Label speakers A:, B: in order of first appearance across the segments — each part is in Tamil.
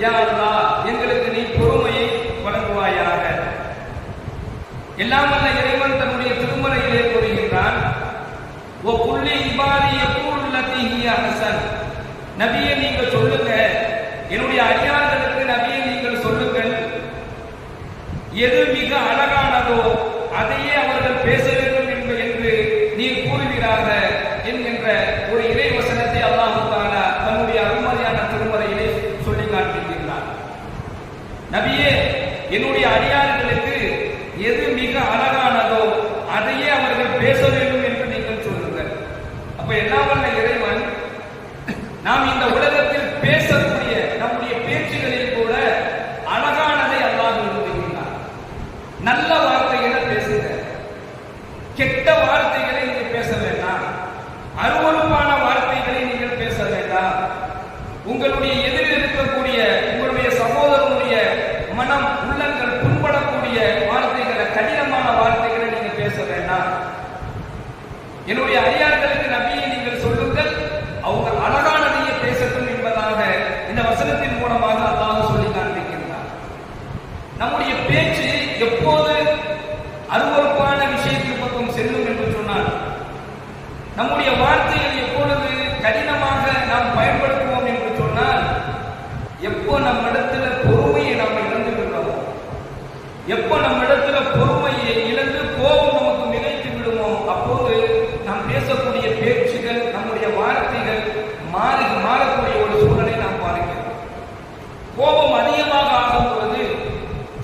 A: யா அல்லாஹ் எங்களுக்கு நீ பொறுமையை வழங்குவாயாக. எல்லாம் வல்ல இறைவன் தன்னுடைய திருமறையிலே கூறுகின்றான், ஓ குல்லி இபாதி யகூல் லதி ஹிய ஹஸன். நபியே நீங்கள் சொல்லுங்க, என்னுடைய அடியார்களுக்கு நபியே நீங்கள் சொல்லுங்கள், எது மிக அழகானதோ அதையே அவர்கள் பேச வேண்டும் என்று நீர் கூறுகிறாக என்கின்ற ஒரு இறை வசனத்தை அல்லாஹ் தஆலா தன்னுடைய அருமையான திருமறையிலே சொல்லி காண்பிக்கின்றார். நபியே என்னுடைய அடியார்களுக்கு எது மிக அழகானதோ அதையே அவர்கள் பேச வேண்டும் என்று நீங்கள் சொல்லுங்கள். அப்ப எல்லாம் வல்ல இறைவன் நாம் இந்த உலகத்தில் பேசக்கூடிய நம்முடைய பேச்சுகளில் கூட அழகானதை அல்லாஹ் விரும்புகின்றார். நல்ல வார்த்தைகளை பேசுங்க, கெட்ட வார்த்தைகளை நீங்கள் பேச வேண்டாம், அருவருப்பான வார்த்தைகளை நீங்கள் பேச வேண்டாம். உங்களுடைய எதிரில் இருக்கக்கூடிய உங்களுடைய சகோதரனுடைய மனம் உள்ளங்கள் புண்படக்கூடிய வார்த்தைகளை, கடினமான வார்த்தைகளை நீங்கள் பேச வேண்டாம். என்னுடைய அடியார்களுக்கு நபியை நீங்கள் சொல்லுங்கள், அவங்க அழகானதையே பேசட்டும் என்பதாக இந்த வசனத்தின் மூலமாக அல்லாஹ் சொல்லி காண்பிக்கின்றார். நம்முடைய பேச்சு எப்போது அருவருப்பான விஷயத்தின் பக்கம் செல்லும் என்று சொன்னால், நம்முடைய வார்த்தைகள் எப்பொழுது கடினமாக நாம் பயன்படுத்துவோம் என்று சொன்னால், எப்போ நம்மிடத்துல பொறுமையை நாம் இழந்து விடுவோமோ, எப்போ நம்மிடத்துல பொறுமையை இழந்து கோபம் நமக்கு மிகைத்து விடுமோ, அப்போது நாம் பேசக்கூடிய பேச்சுகள், நம்முடைய வார்த்தைகள் மாறக்கூடிய ஒரு சூழலை நாம் பார்க்கிறோம். கோபம் அதிகமாக ஆகும் பொழுது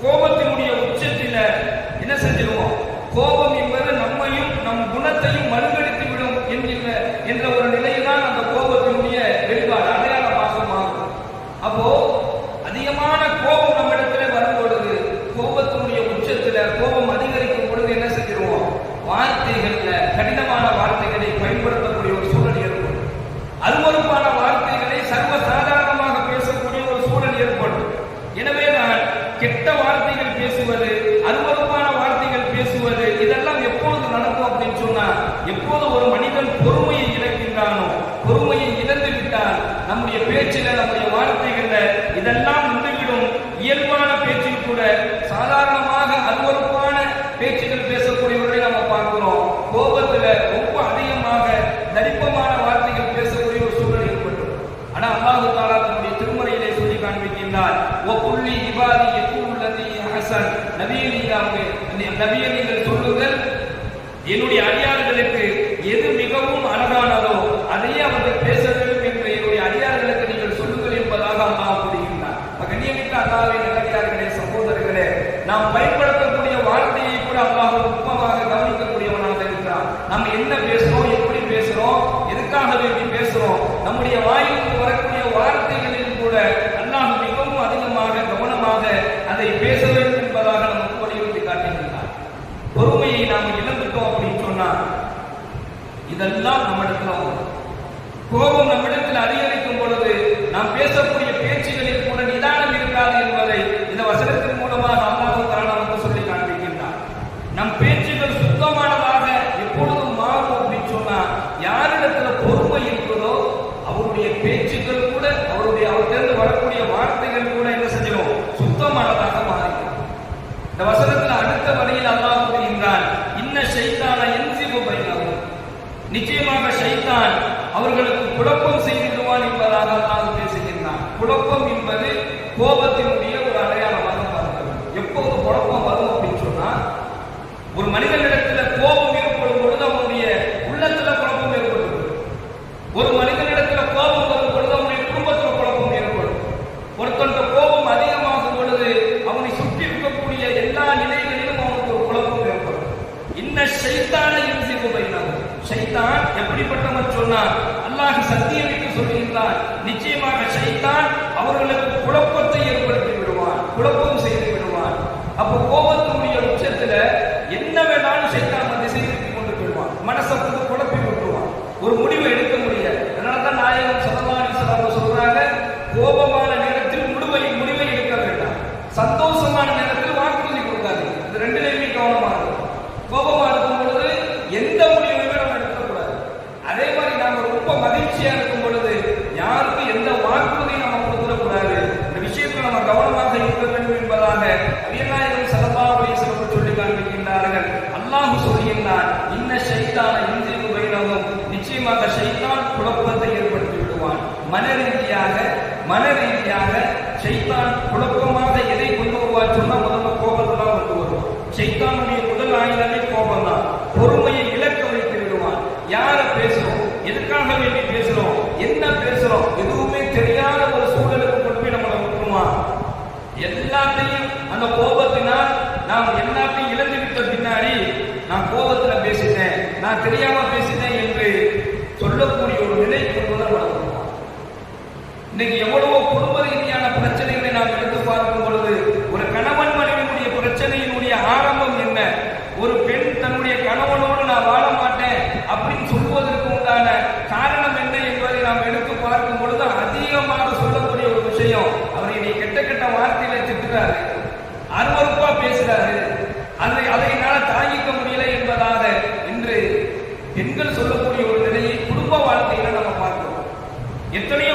A: கோபத்தினுடைய உச்சத்தில் என்ன செஞ்சிருவோம், கோபம் என்பது நம்மையும் நம் குணத்தையும் மறுகடித்து விடும் என்ற ஒரு நிலையில்தான் அந்த கோபத்தினுடைய வெளிப்பாடு அடையாளமாக மாறும். அப்போ அதிகமான கோபம் நம்மிடத்தில் வரும் பொழுது, கோபத்தினுடைய உச்சத்தில் கோபம் அதிகரிக்கும் பொழுது என்ன செஞ்சிருவோம், வார்த்தைகள்ல கடினமான வார்த்தைகளை பயன்படுத்தக்கூடிய ஒரு சூழல் ஏற்படும். அருவருப்பான வார்த்தைகளை சர்வ சாதாரணமாக பேசக்கூடிய ஒரு சூழல் ஏற்படும். எனவே நான் கெட்ட வார்த்தைகள் பேசுவது, அருவருப்பான வார்த்தைகள் பேசுவது, இதெல்லாம் எப்பொழுது நடக்கும் அப்படின்னு சொன்னா, எப்போது ஒரு மனிதன் பொறுமையை இழக்கின்றானோ, பொறுமையை இழந்து விட்டால் நம்முடைய பேச்சில, நம்முடைய வார்த்தைகள்ல இதெல்லாம் நின்றுவிடும். இயல்பான பேச்சில் கூட சாதாரணமாக அருவருப்பான பேச்சுகள் பேசக்கூடியவர்களை நம்ம பார்க்கிறோம். கோபத்துல ரொம்ப அதிகமாக தடிப்பமான வார்த்தைகள் பேசக்கூடிய ஒரு சூழல் ஏற்படும். ஆனா அல்லாஹ் தஆலா தன்னுடைய திருமறையிலே சொல்லி காண்பிக்கின்றார், ஓ குல்லி இபாதி யகூல் லதி ஹஸன். நபியே நீங்கள் சொல்லுங்கள், என்னுடைய அடியார்களுக்கு எது மிகவும் அழகானதோ அதையே அவர்கள் பேச வேண்டும் என்று என்னுடைய அடியார்களுக்கு நீங்கள் சொல்லுங்கள் என்பதாக அல்லாஹ் கூறுகின்றார். கண்ணியமிக்க அல்லாஹ்வின் நல்லடியார்களே, சகோதரர்களே, நாம் பயன்படுத்தக்கூடிய வார்த்தையை கூட அல்லாஹ் நுட்பமாக கவனிக்கக்கூடியவனாக இருக்கிறான். நாம் என்ன பேசுறோம், எப்படி பேசுறோம், எதுக்காக வேண்டி பேசுறோம், நம்முடைய வாயிலிருந்து வரக்கூடிய வார்த்தைகளில் கூட அல்லாஹ் மிகவும் அதிகமாக கவனமாக அதை பேச வேண்டும் என்பதாக நமக்கு வலியுறுத்தி காட்டுகின்றார். பொறுமையை நாம் இழந்துட்டோம் அப்படின்னு சொன்னா இதெல்லாம் நம்மிடத்துல வரும். கோபம் நம்மிடத்தில் அதிகரிக்கும் பொழுது நாம் பேசக்கூடிய பேச்சுகளில் கூட நிதானம் இருக்காது என்பதை இந்த வசனத்தின் மூலமாக அல்லாஹ் தஆலா நமக்கு சொல்லி காண்பிக்கின்றார். நம் பேச்சுகள் சுத்தமானதாக எப்பொழுதும் மாறும் அப்படின்னு சொன்னா, யாரிடத்துல பொறுமை இருக்கிறதோ அவருடைய பேச்சுக்கள் கூட, அவர்கிட்ட வரக்கூடிய வார்த்தைகள் கூட என்ன செஞ்சிடும், சுத்தமானதாக மாறிடும். இந்த வசனத்தில் அடுத்த வரியில் அல்லாஹ் கூறுகின்றான், இன்ன ஷைத்தான யன்ஸிபு பைனஹும். நிச்சயமாக ஷைத்தான் அவர்களுக்கு குழப்பம் செய்திடுவான் என்பதாக அல்லாஹ் பேசுகின்றான். குழப்பம் என்பது கோபத்தினுடைய ஒரு அடையாளமாக பார்க்கிறது. எப்போது குழப்பம் வரும் அப்படின்னு சொன்னா, ஒரு மனிதனிடத்துல கோபம் ஏற்படும் பொழுது அவனுடைய உள்ளத்துல குழப்பம் ஏற்படும். ஒரு மனிதனிடத்துல கோபம் வரும் பொழுது அவனுடைய குடும்பத்தில் குழப்பம் ஏற்படும். ஒருத்தனுக்கு கோபம் அதிகமாகும் பொழுது அவனை சுற்றி இருக்கக்கூடிய எல்லா நிலைகளிலும் அவனுக்கு ஒரு குழப்பம் ஏற்படும். இன்ன ஷைத்தான யன்ஸிபு பைனஹும். ஷைத்தான் எப்படிப்பட்டவன் சொன்னா, அல்லாஹ் சத்தியமிட்டு சொல்கின்றான், நிச்சயமாக ஷைத்தான் அவர்களுக்கு குழப்பத்தை ஏற்படுத்தி விடுவான், குழப்பம் செய்து விடுவான். அப்போ கோபத்தினுடைய உச்சத்துல என்ன வேணாலும் ஷைத்தான் திசை திருப்பி கொண்டு போயிடுவான், மனசை வந்து குழப்பி விட்டுருவான், ஒரு முடிவை எடுக்க முடியாது. அதனாலதான் நாயகம் ஸல்லல்லாஹு அலைஹி வஸல்லம் சொல்றாங்க, கோபமான நேரத்தில் முடிவை எடுக்க வேண்டாம், சந்தோஷமான நேரத்தில் வாக்குறுதி கொடுக்காது. இது ரெண்டுலையுமே கவனமா இருக்கும். கோபமா இருக்கும் பொழுது எந்த முடிவையுமே நம்ம எடுக்கக்கூடாது. அதே மாதிரி நாம ரொம்ப மகிழ்ச்சியா இருக்கும் பொழுது யாருக்கும் எந்த வாக்குறுதியும் நம்ம ரீதியாக ஷைத்தான் குழப்பமாக எதை கொண்டு வருவார் சொன்னா முதல்ல கோபத்தை தான் கொண்டு வருவான். ஷைத்தானுடைய முதல் ஆயுதமே கோபம் தான். பொறுமையை இழக்க வைத்து விடுவான். யாரை பேசுறோம், எதுக்காக வேண்டி பேசுறோம், என்ன பேசுறோம், எதுவுமே தெரியாத ஒரு சூழலுக்கு கொண்டு போய் நம்மளை விட்டுருவான். எல்லாத்தையும் அந்த கோபத்தினால் நாம் எல்லாத்தையும் இழந்து விட்ட பின்னாடி நான் கோபத்துல பேசிட்டேன், நான் தெரியாம பேசிட்டேன் என்று சொல்லக்கூடிய ஒரு நிலை கொண்டுதான் வளர்ந்துருவான். இன்னைக்கு எவ்வளவோ குடும்ப ரீதியான பிரச்சனைகளை நாம் எடுத்து பார்க்கும் பொழுது ஒரு கணவன் மனைவியினுடைய பிரச்சனையினுடைய ஆரம்பம் என்ன? ஒரு பெண் தன்னுடைய கணவனோடு நான் வாழ மாட்டேன் அப்படின்னு சொல்வதற்கு உண்டான காரணம் என்ன என்பதை நாம் எடுத்து பார்க்கும் பொழுது அதிகமாக சொல்லக்கூடிய ஒரு விஷயம், அவர் என்னை கெட்ட கெட்ட வார்த்தையில திட்டுறாரு, அருவருப்பா பேசுறாரு, அதை என்னால தாங்கிக்க முடியல என்பதாக இன்று பெண்கள் சொல்லக்கூடிய ஒரு நிலையை குடும்ப வாழ்க்கையில நம்ம பார்க்கிறோம். எத்தனை